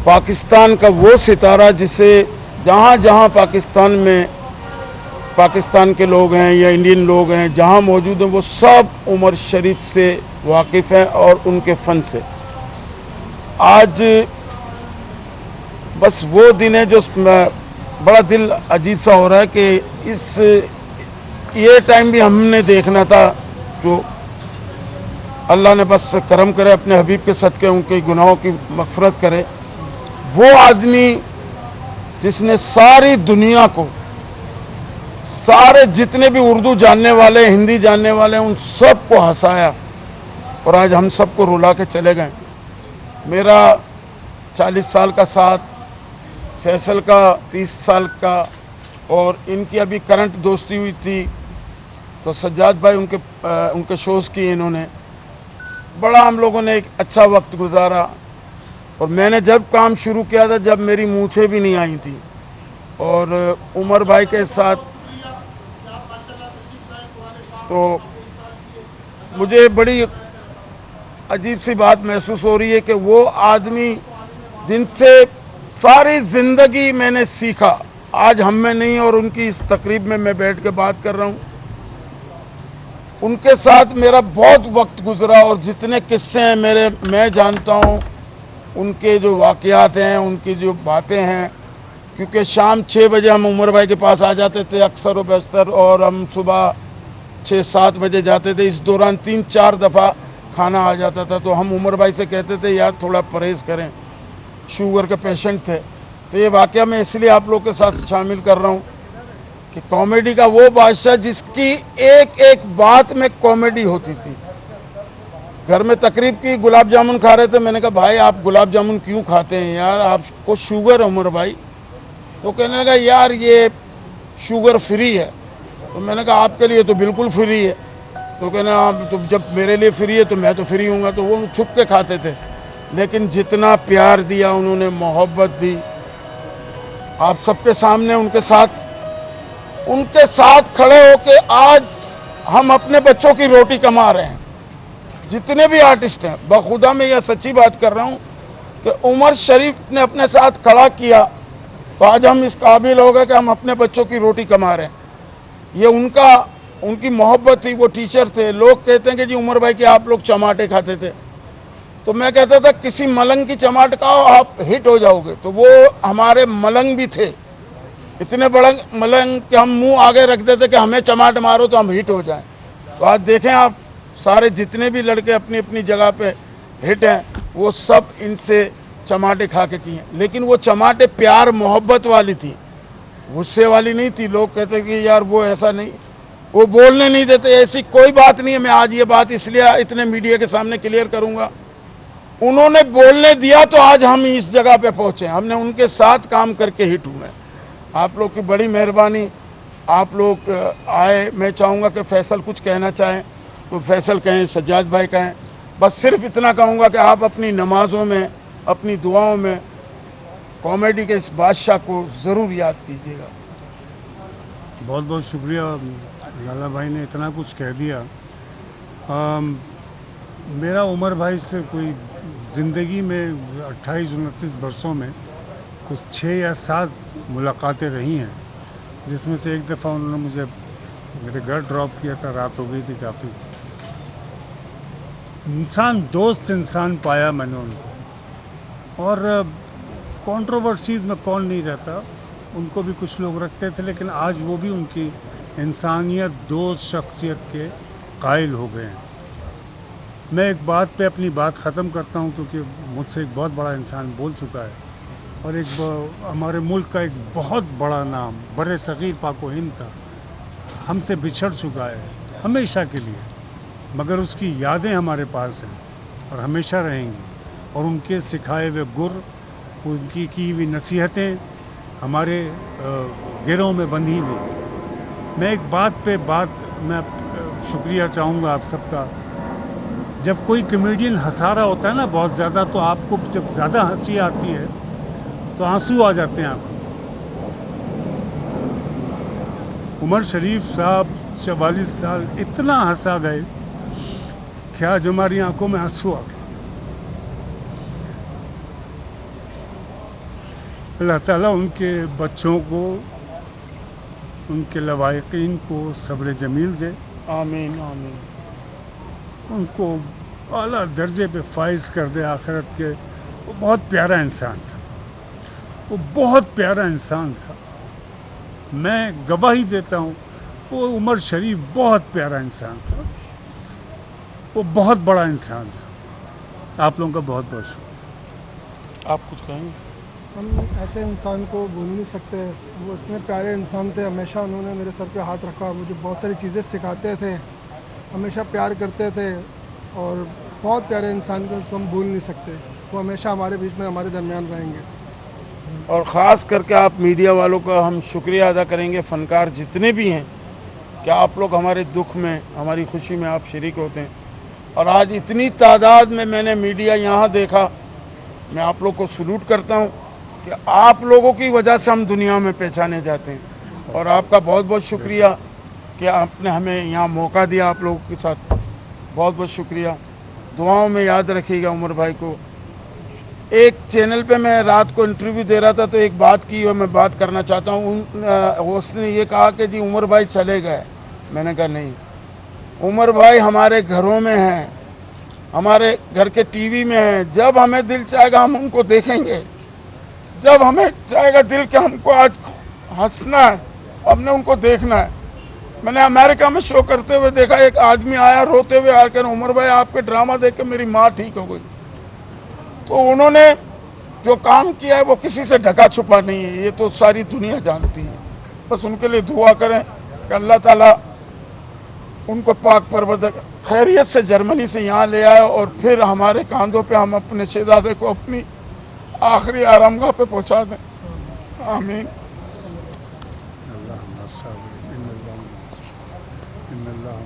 पाकिस्तान का वो सितारा जिसे जहाँ जहाँ पाकिस्तान में पाकिस्तान के लोग हैं या इंडियन लोग हैं जहाँ मौजूद हैं वो सब उमर शरीफ से वाकिफ़ हैं और उनके फ़न से। आज बस वो दिन है जो बड़ा दिल अजीब सा हो रहा है कि ये टाइम भी हमने देखना था, जो अल्लाह ने बस करम करे, अपने हबीब के सदक़े उनके गुनाहों की मग़फ़िरत करे। वो आदमी जिसने सारी दुनिया को, सारे जितने भी उर्दू जानने वाले, हिंदी जानने वाले, उन सब को हंसाया और आज हम सब को रुला के चले गए। मेरा 40 साल का साथ, फैसल का 30 साल का, और इनकी अभी करंट दोस्ती हुई थी तो सज्जाद भाई उनके शोज़ किए इन्होंने। बड़ा हम लोगों ने एक अच्छा वक्त गुजारा। और मैंने जब काम शुरू किया था जब मेरी मूछें भी नहीं आई थी, और उमर भाई के साथ तो मुझे बड़ी अजीब सी बात महसूस हो रही है कि वो आदमी जिनसे सारी ज़िंदगी मैंने सीखा आज हम में नहीं, और उनकी इस तकरीब में मैं बैठ के बात कर रहा हूँ। उनके साथ मेरा बहुत वक्त गुजरा और जितने किस्से हैं मैं जानता हूँ, उनके जो वाक़यात हैं, उनकी जो बातें हैं, क्योंकि शाम 6 बजे हम उमर भाई के पास आ जाते थे अक्सर व बेशतर, और हम सुबह 6-7 बजे जाते थे। इस दौरान 3-4 दफ़ा खाना आ जाता था। तो हम उमर भाई से कहते थे यार थोड़ा परहेज़ करें, शुगर के पेशेंट थे। तो ये वाक़या मैं इसलिए आप लोग के साथ शामिल कर रहा हूँ कि कॉमेडी का वो बादशाह जिसकी एक एक बात में कॉमेडी होती थी। घर में तकरीब की, गुलाब जामुन खा रहे थे, मैंने कहा भाई आप गुलाब जामुन क्यों खाते हैं यार, आपको शुगर है उमर भाई? तो कहने लगा यार ये शुगर फ्री है। तो मैंने कहा आपके लिए तो बिल्कुल फ्री है। तो कहना आप तो जब मेरे लिए फ्री है तो मैं तो फ्री हूँगा। तो वो छुप के खाते थे, लेकिन जितना प्यार दिया उन्होंने, मोहब्बत दी आप सबके सामने, उनके साथ खड़े होके आज हम अपने बच्चों की रोटी कमा रहे हैं। जितने भी आर्टिस्ट हैं, बखुदा मैं यह सच्ची बात कर रहा हूँ कि उमर शरीफ ने अपने साथ खड़ा किया तो आज हम इस काबिल हो गए कि हम अपने बच्चों की रोटी कमा रहे हैं। ये उनकी मोहब्बत थी। वो टीचर थे। लोग कहते हैं कि जी उमर भाई के आप लोग चमाटे खाते थे, तो मैं कहता था किसी मलंग की चमाट खाओ आप हिट हो जाओगे। तो वो हमारे मलंग भी थे, इतने बड़े मलंग कि हम मुंह आगे रख देते कि हमें चमाट मारो तो हम हिट हो जाएं। तो आज देखें आप, सारे जितने भी लड़के अपनी अपनी जगह पे हिट हैं वो सब इनसे चमाटे खा के किए। लेकिन वो चमाटे प्यार मोहब्बत वाली थी, गुस्से वाली नहीं थी। लोग कहते कि यार वो ऐसा नहीं, वो बोलने नहीं देते, ऐसी कोई बात नहीं है। मैं आज ये बात इसलिए इतने मीडिया के सामने क्लियर करूंगा, उन्होंने बोलने दिया तो आज हम इस जगह पे पहुंचे। हमने उनके साथ काम करके हिट हुए। आप लोग की बड़ी मेहरबानी, आप लोग आए। मैं चाहूँगा कि फैसल कुछ कहना चाहें तो फैसल कहें, सज्जाद भाई कहें। बस सिर्फ इतना कहूँगा कि आप अपनी नमाज़ों में, अपनी दुआओं में कॉमेडी के इस बादशाह को ज़रूर याद कीजिएगा। बहुत बहुत शुक्रिया लाला भाई ने इतना कुछ कह दिया। मेरा उमर भाई से कोई ज़िंदगी में 28-29 बरसों में कुछ 6 या 7 मुलाकातें रही हैं, जिसमें से एक दफ़ा उन्होंने मुझे मेरे घर ड्रॉप किया था। रात हो गई थी काफ़ी। दोस्त इंसान पाया मैंने उनको। और कंट्रोवर्सीज़ में कौन नहीं रहता, उनको भी कुछ लोग रखते थे, लेकिन आज वो भी उनकी इंसानियत, दोस्त, शख्सियत के कायल हो गए हैं। मैं एक बात पे अपनी बात ख़त्म करता हूँ, क्योंकि मुझसे एक बहुत बड़ा इंसान बोल चुका है और हमारे मुल्क का एक बहुत बड़ा नाम बड़े सग़ीर पाक व हिंद का हमसे बिछड़ चुका है हमेशा के लिए, मगर उसकी यादें हमारे पास हैं और हमेशा रहेंगी। और उनके सिखाए हुए गुर, उनकी की हुई नसीहतें हमारे गिरों में बंधी हुई। मैं एक मैं शुक्रिया चाहूँगा आप सबका। जब कोई कमेडियन हंसा रहा होता है ना बहुत ज़्यादा, तो आपको जब ज़्यादा हंसी आती है तो आंसू आ जाते हैं आंखों। उमर शरीफ साहब 44 साल इतना हंसा गए कि आज हमारी आंखों में आंसू आ गए। اللہ تعالیٰ ان کے بچوں کو، ان کے لواحقین کو صبر جمیل دے، آمین آمین. ان کو اعلیٰ درجے پہ فائز کر دے آخرت کے. وہ بہت پیارا انسان تھا، وہ بہت پیارا انسان تھا. میں گواہی دیتا ہوں، وہ عمر شریف بہت پیارا انسان تھا، وہ بہت بڑا انسان تھا. آپ لوگوں کا بہت بہت شکریہ. آپ کچھ کہیں گے؟ ہم ایسے انسان کو بھول نہیں سکتے. وہ اتنے پیارے انسان تھے. ہمیشہ انہوں نے میرے سر پہ ہاتھ رکھا، مجھے بہت ساری چیزیں سکھاتے تھے، ہمیشہ پیار کرتے تھے، اور بہت پیارے انسان کو ہم بھول نہیں سکتے. وہ ہمیشہ ہمارے بیچ میں، ہمارے درمیان رہیں گے. اور خاص کر کے آپ میڈیا والوں کا ہم شکریہ ادا کریں گے، فنکار جتنے بھی ہیں، کہ آپ لوگ ہمارے دکھ میں، ہماری خوشی میں آپ شریک ہوتے ہیں. اور آج اتنی تعداد میں نے میڈیا یہاں دیکھا. میں آپ لوگ کو سلوٹ کرتا ہوں کہ آپ لوگوں کی وجہ سے ہم دنیا میں پہچانے جاتے ہیں. اور آپ کا بہت بہت شکریہ کہ آپ نے ہمیں یہاں موقع دیا آپ لوگوں کے ساتھ. بہت بہت شکریہ. دعاؤں میں یاد رکھیے گا عمر بھائی کو. ایک چینل پہ میں رات کو انٹرویو دے رہا تھا تو ایک بات کی اور میں بات کرنا چاہتا ہوں. ہوسٹ نے یہ کہا کہ جی عمر بھائی چلے گئے. میں نے کہا نہیں، عمر بھائی ہمارے گھروں میں ہیں، ہمارے گھر کے ٹی وی میں ہیں. جب ہمیں دل چاہے گا ہم ان کو دیکھیں گے. جب ہمیں چاہے گا دل کہ ہم کو آج ہنسنا ہے، ہم نے ان کو دیکھنا ہے. میں نے امریکہ میں شو کرتے ہوئے دیکھا، ایک آدمی آیا روتے ہوئے آ کر، عمر بھائی آپ کے ڈرامہ دیکھ کے میری ماں ٹھیک ہو گئی. تو انہوں نے جو کام کیا ہے وہ کسی سے ڈھکا چھپا نہیں ہے، یہ تو ساری دنیا جانتی ہے. بس ان کے لیے دعا کریں کہ اللہ تعالیٰ ان کو پاک پروردگار خیریت سے جرمنی سے یہاں لے آئے، اور پھر ہمارے کاندھوں پہ ہم اپنے شہزادے کو اپنی آخری آرامگاہ پہ پہنچا دیں. آمین. اللہم صل ان اللہ